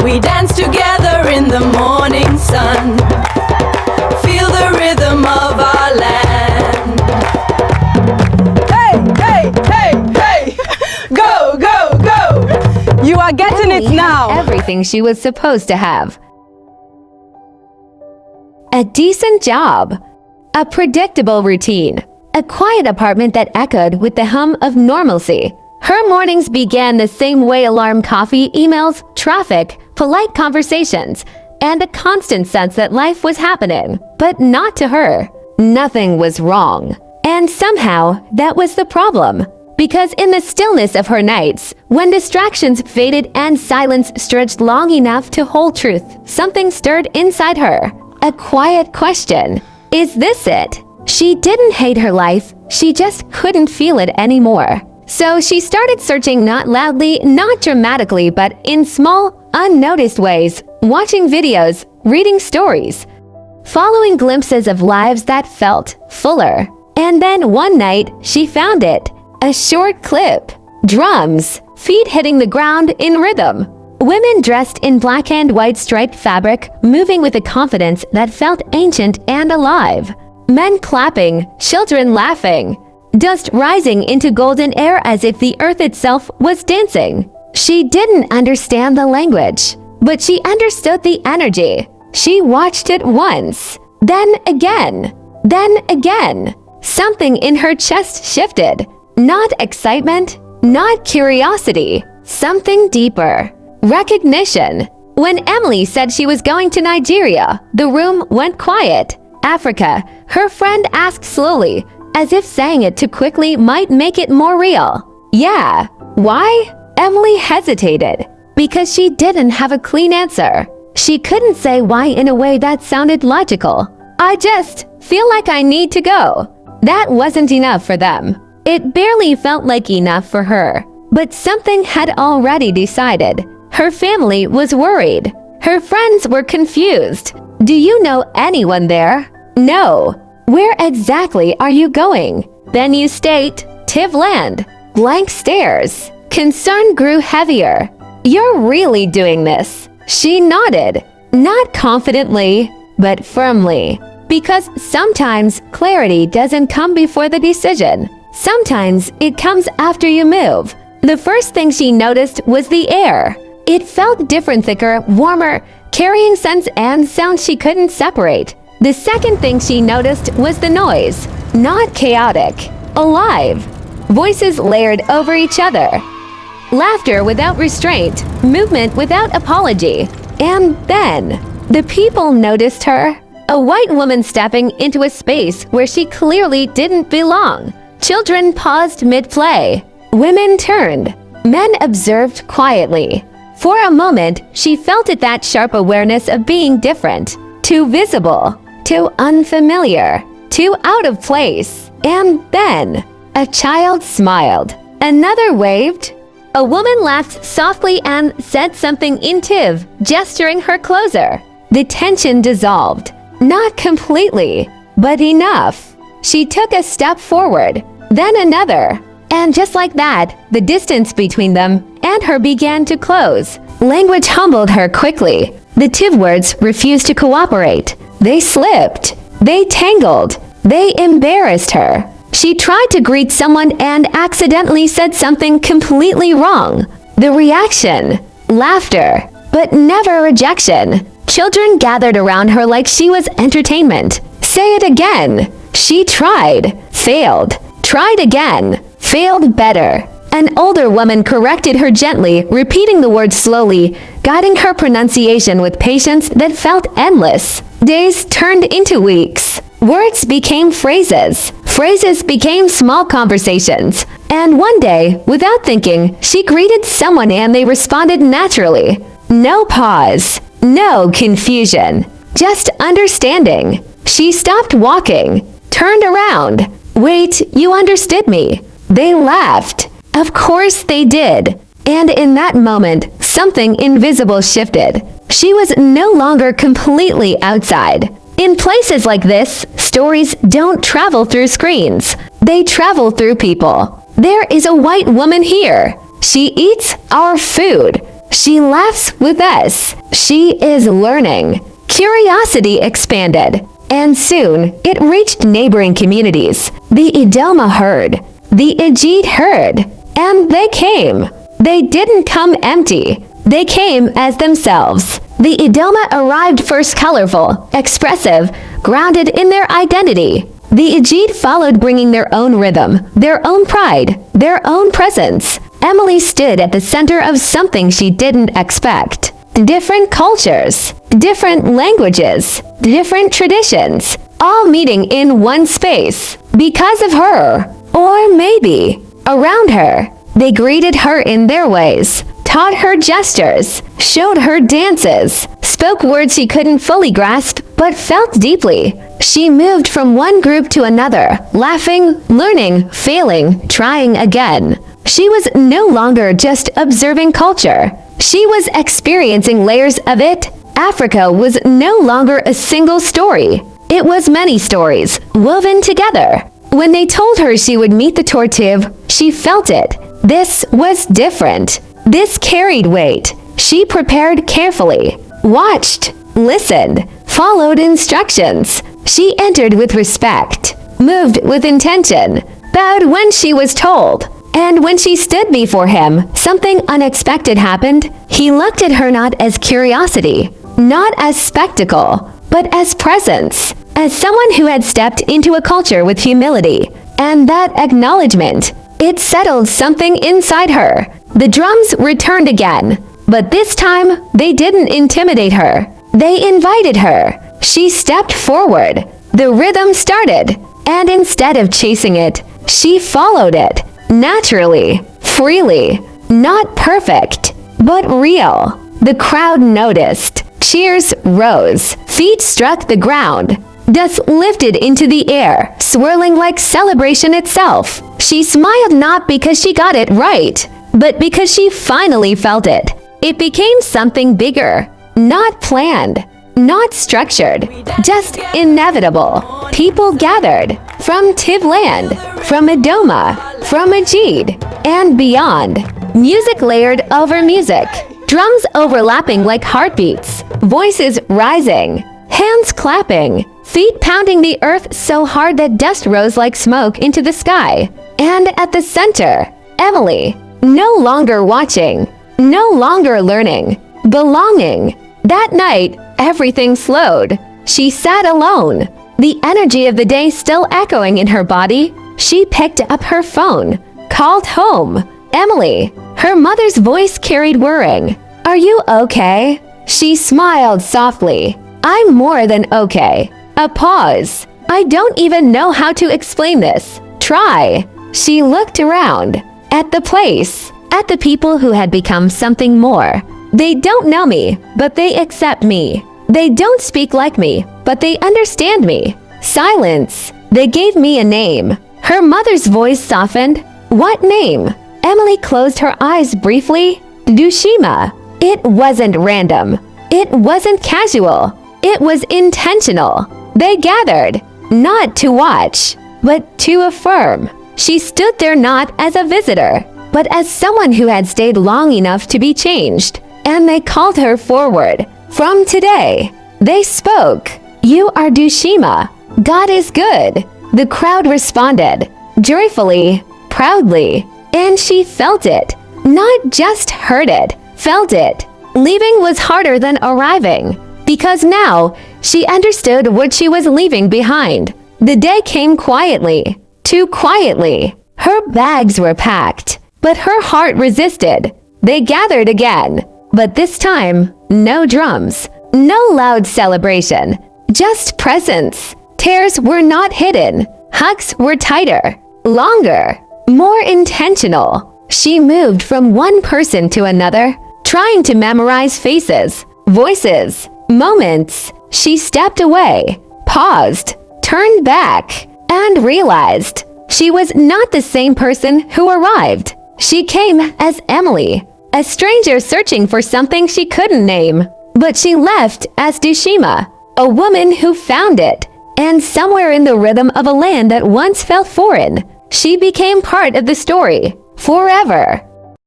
We dance together in the morning sun. Feel the rhythm of our land. Hey, hey, hey, hey! Go, go, go! You are getting Emily it now. had everything she was supposed to have. A decent job, a predictable routine, a quiet apartment that echoed with the hum of normalcy. Her mornings began the same way: alarm, coffee, emails, traffic, polite conversations, and a constant sense that life was happening. But not to her. Nothing was wrong. And somehow, that was the problem. Because in the stillness of her nights, when distractions faded and silence stretched long enough to hold truth, something stirred inside her. A quiet question. Is this it? She didn't hate her life, she just couldn't feel it anymore. So she started searching, not loudly, not dramatically, but in small, unnoticed ways, watching videos, reading stories, following glimpses of lives that felt fuller. And then one night, she found it. A short clip. Drums, feet hitting the ground in rhythm. Women dressed in black and white striped fabric, moving with a confidence that felt ancient and alive. Men clapping, children laughing. Dust rising into golden air as if the earth itself was dancing. She didn't understand the language, but she understood the energy. She watched it once, then again, then again. Something in her chest shifted. Not excitement, not curiosity, something deeper. Recognition. When Emily said she was going to Nigeria, the room went quiet. Africa, her friend asked slowly, as if saying it too quickly might make it more real. Yeah. Why? Emily hesitated, because she didn't have a clean answer. She couldn't say why in a way that sounded logical. I just feel like I need to go. That wasn't enough for them. It barely felt like enough for her. But something had already decided. Her family was worried. Her friends were confused. Do you know anyone there? No. Where exactly are you going? Benue State, Tivland. Blank stares. Concern grew heavier. You're really doing this? She nodded. Not confidently, but firmly. Because sometimes clarity doesn't come before the decision. Sometimes it comes after you move. The first thing she noticed was the air. It felt different, thicker, warmer, carrying scents and sounds she couldn't separate. The second thing she noticed was the noise. Not chaotic, alive. Voices layered over each other. Laughter without restraint, movement without apology. And then, the people noticed her. A white woman stepping into a space where she clearly didn't belong. Children paused mid-play. Women turned. Men observed quietly. For a moment, she felt it, that sharp awareness of being different. Too visible. Too unfamiliar. Too out of place. And then, a child smiled. Another waved. A woman laughed softly and said something in Tiv, gesturing her closer. The tension dissolved. Not completely, but enough. She took a step forward, then another. And just like that, the distance between them and her began to close. Language humbled her quickly. The Tiv words refused to cooperate. They slipped. They tangled. They embarrassed her. She tried to greet someone and accidentally said something completely wrong. The reaction, laughter, but never rejection. Children gathered around her like she was entertainment. Say it again. She tried, failed, tried again, failed better. An older woman corrected her gently, repeating the words slowly, guiding her pronunciation with patience that felt endless. Days turned into weeks. Words became phrases. Phrases became small conversations. And one day, without thinking, she greeted someone and they responded naturally. No pause. No confusion. Just understanding. She stopped walking. Turned around. Wait, you understood me. They laughed. Of course they did. And in that moment, something invisible shifted. She was no longer completely outside. In places like this, stories don't travel through screens. They travel through people. There is a white woman here. She eats our food. She laughs with us. She is learning. Curiosity expanded, and soon it reached neighboring communities. The Idoma heard, the Igede heard, and they came. They didn't come empty. They came as themselves. The Idoma arrived first colorful, expressive, grounded in their identity. The Igede followed, bringing their own rhythm, their own pride, their own presence. Emily stood at the center of something she didn't expect. Different cultures, different languages, different traditions, all meeting in one space because of her. Or maybe around her. They greeted her in their ways, taught her gestures, showed her dances, spoke words she couldn't fully grasp but felt deeply. She moved from one group to another, laughing, learning, failing, trying again. She was no longer just observing culture. She was experiencing layers of it. Africa was no longer a single story. It was many stories, woven together. When they told her she would meet the tortive, she felt it. This was different. This carried weight. She prepared carefully, watched, listened, followed instructions. She entered with respect, moved with intention, bowed when she was told. And when she stood before him, something unexpected happened. He looked at her not as curiosity, not as spectacle, but as presence, as someone who had stepped into a culture with humility. And that acknowledgement, it settled something inside her. The drums returned again, but this time they didn't intimidate her. They invited her. She stepped forward. The rhythm started, and instead of chasing it, she followed it. Naturally, freely, not perfect, but real. The crowd noticed. Cheers rose. Feet struck the ground. Dust lifted into the air, swirling like celebration itself. She smiled not because she got it right, but because she finally felt it. It became something bigger, not planned, not structured, just inevitable. People gathered from Tivland, from Idoma, from Igede, and beyond. Music layered over music, drums overlapping like heartbeats, voices rising, hands clapping, feet pounding the earth so hard that dust rose like smoke into the sky. And at the center, Emily, no longer watching, no longer learning, belonging. That night, everything slowed. She sat alone, the energy of the day still echoing in her body. She picked up her phone, called home. Emily, her mother's voice carried worrying. "Are you okay?" She smiled softly. "I'm more than okay." A pause. "I don't even know how to explain this. Try." She looked around, at the place, at the people who had become something more. They don't know me, but they accept me. They don't speak like me, but they understand me. Silence. They gave me a name. Her mother's voice softened. "What name?" Emily closed her eyes briefly. Dooshima. It wasn't random. It wasn't casual. It was intentional. They gathered, not to watch, but to affirm. She stood there not as a visitor, but as someone who had stayed long enough to be changed. And they called her forward. From today, they spoke. "You are Dooshima. God is good." The crowd responded, joyfully, proudly, and she felt it. Not just heard it, felt it. Leaving was harder than arriving, because now she understood what she was leaving behind. The day came quietly, too quietly. Her bags were packed, but her heart resisted. They gathered again, but this time, no drums, no loud celebration, just presence. Tears were not hidden. Hugs were tighter, longer, more intentional. She moved from one person to another, trying to memorize faces, voices, moments. She stepped away, paused, turned back, and realized she was not the same person who arrived. She came as Emily, a stranger searching for something she couldn't name. But she left as Dooshima, a woman who found it. And somewhere in the rhythm of a land that once felt foreign, she became part of the story, forever.